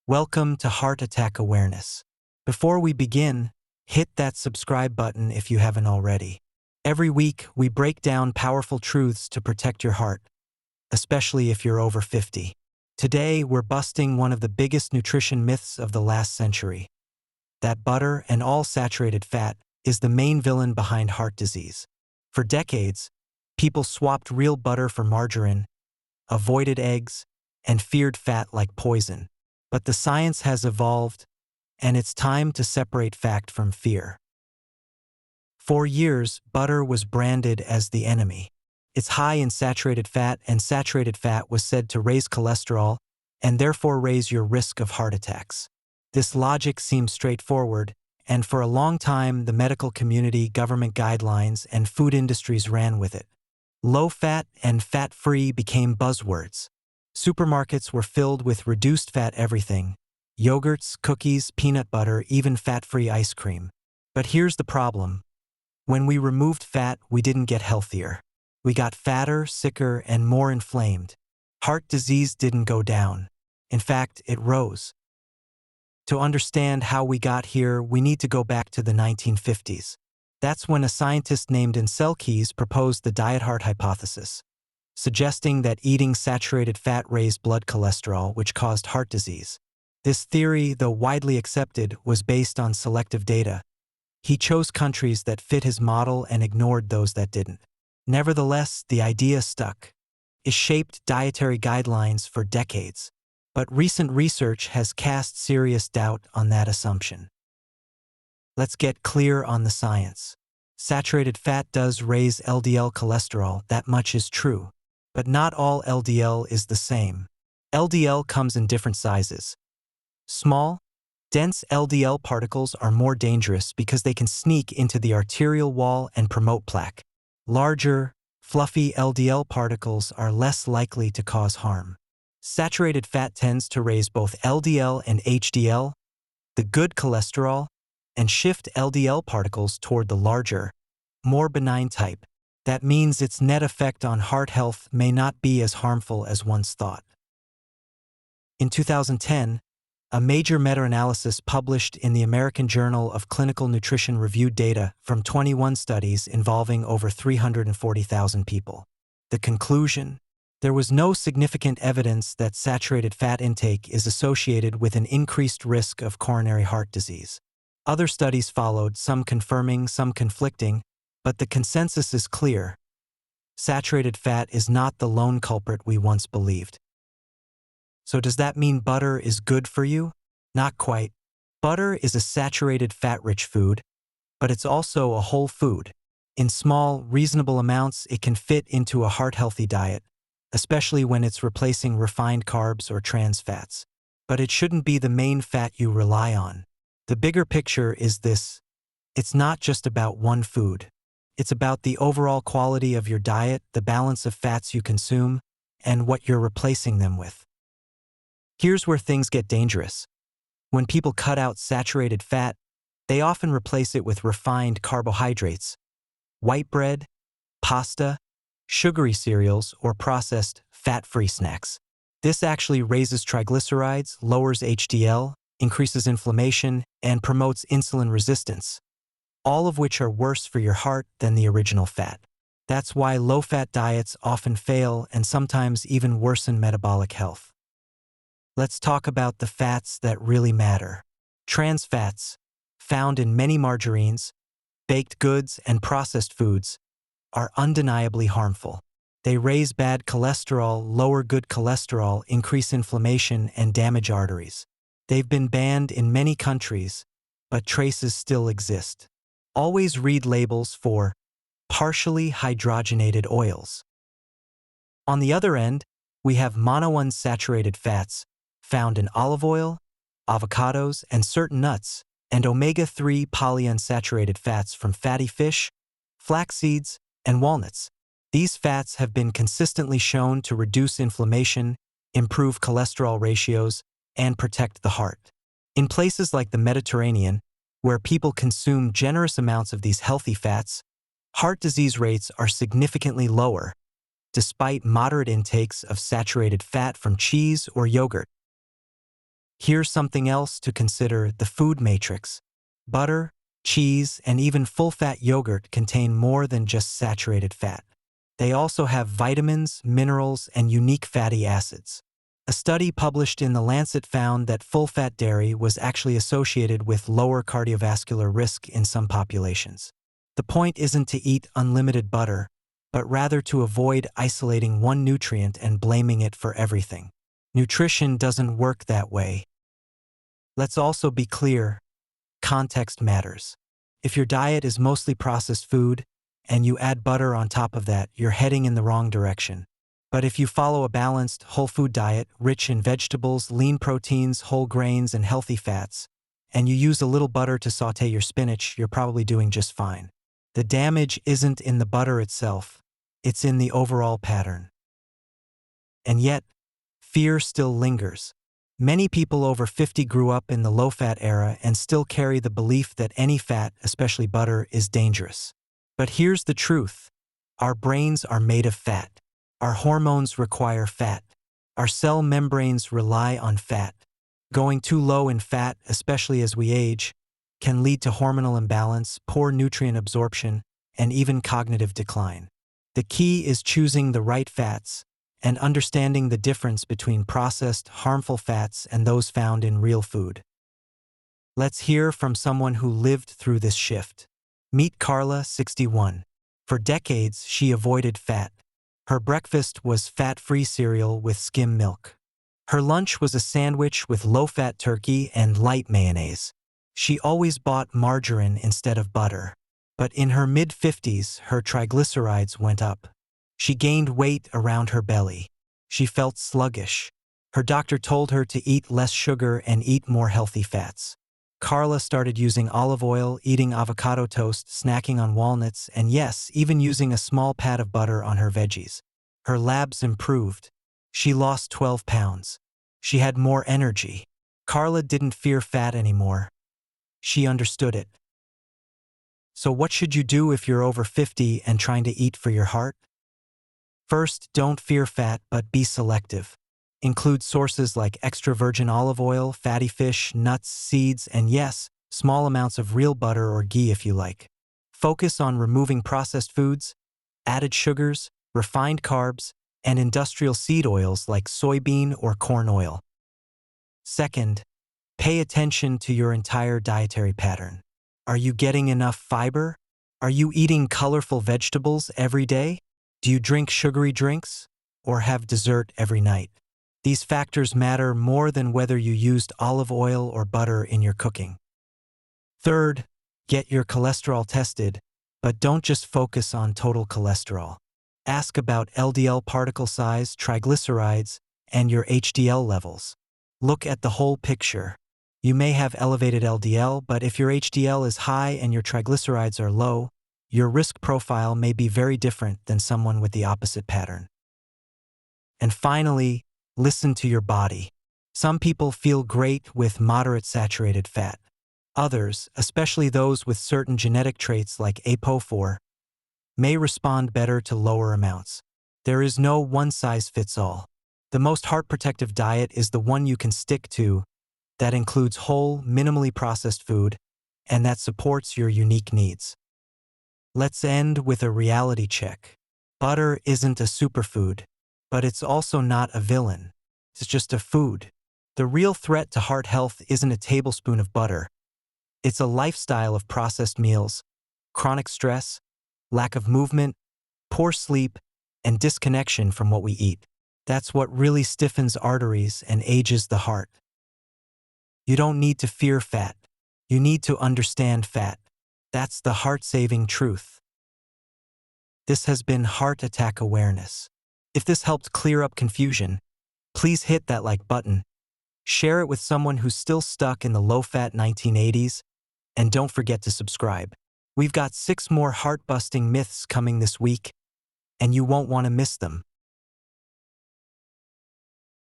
Welcome to Heart Attack Awareness. Before we begin, hit that subscribe button if you haven't already. Every week, we break down powerful truths to protect your heart, especially if you're over 50. Today, we're busting one of the biggest nutrition myths of the last century, that butter and all saturated fat is the main villain behind heart disease. For decades, people swapped real butter for margarine, avoided eggs, and feared fat like poison. But the science has evolved, and it's time to separate fact from fear. For years, butter was branded as the enemy. It's high in saturated fat, and saturated fat was said to raise cholesterol and therefore raise your risk of heart attacks. This logic seems straightforward, and for a long time, the medical community, government guidelines, and food industries ran with it. Low-fat and fat-free became buzzwords. Supermarkets were filled with reduced-fat everything: yogurts, cookies, peanut butter, even fat-free ice cream. But here's the problem. When we removed fat, we didn't get healthier. We got fatter, sicker, and more inflamed. Heart disease didn't go down. In fact, it rose. To understand how we got here, we need to go back to the 1950s. That's when a scientist named Keys proposed the diet heart hypothesis, suggesting that eating saturated fat raised blood cholesterol, which caused heart disease. This theory, though widely accepted, was based on selective data. He chose countries that fit his model and ignored those that didn't. Nevertheless, the idea stuck. It shaped dietary guidelines for decades. But recent research has cast serious doubt on that assumption. Let's get clear on the science. Saturated fat does raise LDL cholesterol, that much is true. But not all LDL is the same. LDL comes in different sizes. Small, dense LDL particles are more dangerous because they can sneak into the arterial wall and promote plaque. Larger, fluffy LDL particles are less likely to cause harm. Saturated fat tends to raise both LDL and HDL, the good cholesterol, and shift LDL particles toward the larger, more benign type. That means its net effect on heart health may not be as harmful as once thought. In 2010, a major meta-analysis published in the American Journal of Clinical Nutrition reviewed data from 21 studies involving over 340,000 people. The conclusion? There was no significant evidence that saturated fat intake is associated with an increased risk of coronary heart disease. Other studies followed, some confirming, some conflicting, but the consensus is clear. Saturated fat is not the lone culprit we once believed. So does that mean butter is good for you? Not quite. Butter is a saturated fat-rich food, but it's also a whole food. In small, reasonable amounts, it can fit into a heart-healthy diet, especially when it's replacing refined carbs or trans fats. But it shouldn't be the main fat you rely on. The bigger picture is this: it's not just about one food. It's about the overall quality of your diet, the balance of fats you consume, and what you're replacing them with. Here's where things get dangerous. When people cut out saturated fat, they often replace it with refined carbohydrates: white bread, pasta, sugary cereals, or processed, fat-free snacks. This actually raises triglycerides, lowers HDL, increases inflammation, and promotes insulin resistance, all of which are worse for your heart than the original fat. That's why low-fat diets often fail and sometimes even worsen metabolic health. Let's talk about the fats that really matter. Trans fats, found in many margarines, baked goods, and processed foods, are undeniably harmful. They raise bad cholesterol, lower good cholesterol, increase inflammation, and damage arteries. They've been banned in many countries, but traces still exist. Always read labels for partially hydrogenated oils. On the other end, we have monounsaturated fats, found in olive oil, avocados, and certain nuts, and omega-3 polyunsaturated fats from fatty fish, flax seeds, and walnuts. These fats have been consistently shown to reduce inflammation, improve cholesterol ratios, and protect the heart. In places like the Mediterranean, where people consume generous amounts of these healthy fats, heart disease rates are significantly lower, despite moderate intakes of saturated fat from cheese or yogurt. Here's something else to consider: the food matrix. Butter, cheese, and even full-fat yogurt contain more than just saturated fat. They also have vitamins, minerals, and unique fatty acids. A study published in The Lancet found that full-fat dairy was actually associated with lower cardiovascular risk in some populations. The point isn't to eat unlimited butter, but rather to avoid isolating one nutrient and blaming it for everything. Nutrition doesn't work that way. Let's also be clear: context matters. If your diet is mostly processed food, and you add butter on top of that, you're heading in the wrong direction. But if you follow a balanced, whole food diet, rich in vegetables, lean proteins, whole grains, and healthy fats, and you use a little butter to saute your spinach, you're probably doing just fine. The damage isn't in the butter itself, it's in the overall pattern. And yet, fear still lingers. Many people over 50 grew up in the low-fat era and still carry the belief that any fat, especially butter, is dangerous. But here's the truth: our brains are made of fat. Our hormones require fat. Our cell membranes rely on fat. Going too low in fat, especially as we age, can lead to hormonal imbalance, poor nutrient absorption, and even cognitive decline. The key is choosing the right fats and understanding the difference between processed, harmful fats and those found in real food. Let's hear from someone who lived through this shift. Meet Carla, 61. For decades, she avoided fat. Her breakfast was fat-free cereal with skim milk. Her lunch was a sandwich with low-fat turkey and light mayonnaise. She always bought margarine instead of butter. But in her mid-50s, her triglycerides went up. She gained weight around her belly. She felt sluggish. Her doctor told her to eat less sugar and eat more healthy fats. Carla started using olive oil, eating avocado toast, snacking on walnuts, and yes, even using a small pat of butter on her veggies. Her labs improved. She lost 12 pounds. She had more energy. Carla didn't fear fat anymore. She understood it. So what should you do if you're over 50 and trying to eat for your heart? First, don't fear fat, but be selective. Include sources like extra virgin olive oil, fatty fish, nuts, seeds, and yes, small amounts of real butter or ghee if you like. Focus on removing processed foods, added sugars, refined carbs, and industrial seed oils like soybean or corn oil. Second, pay attention to your entire dietary pattern. Are you getting enough fiber? Are you eating colorful vegetables every day? Do you drink sugary drinks? Or have dessert every night? These factors matter more than whether you used olive oil or butter in your cooking. Third, get your cholesterol tested, but don't just focus on total cholesterol. Ask about LDL particle size, triglycerides, and your HDL levels. Look at the whole picture. You may have elevated LDL, but if your HDL is high and your triglycerides are low, your risk profile may be very different than someone with the opposite pattern. And finally, listen to your body. Some people feel great with moderate saturated fat. Others, especially those with certain genetic traits like APOE4, may respond better to lower amounts. There is no one-size-fits-all. The most heart-protective diet is the one you can stick to, that includes whole, minimally processed food, and that supports your unique needs. Let's end with a reality check. Butter isn't a superfood, but it's also not a villain. It's just a food. The real threat to heart health isn't a tablespoon of butter. It's a lifestyle of processed meals, chronic stress, lack of movement, poor sleep, and disconnection from what we eat. That's what really stiffens arteries and ages the heart. You don't need to fear fat. You need to understand fat. That's the heart-saving truth. This has been Heart Attack Awareness. If this helped clear up confusion, please hit that like button, share it with someone who's still stuck in the low-fat 1980s, and don't forget to subscribe. We've got 6 more heart-busting myths coming this week, and you won't want to miss them.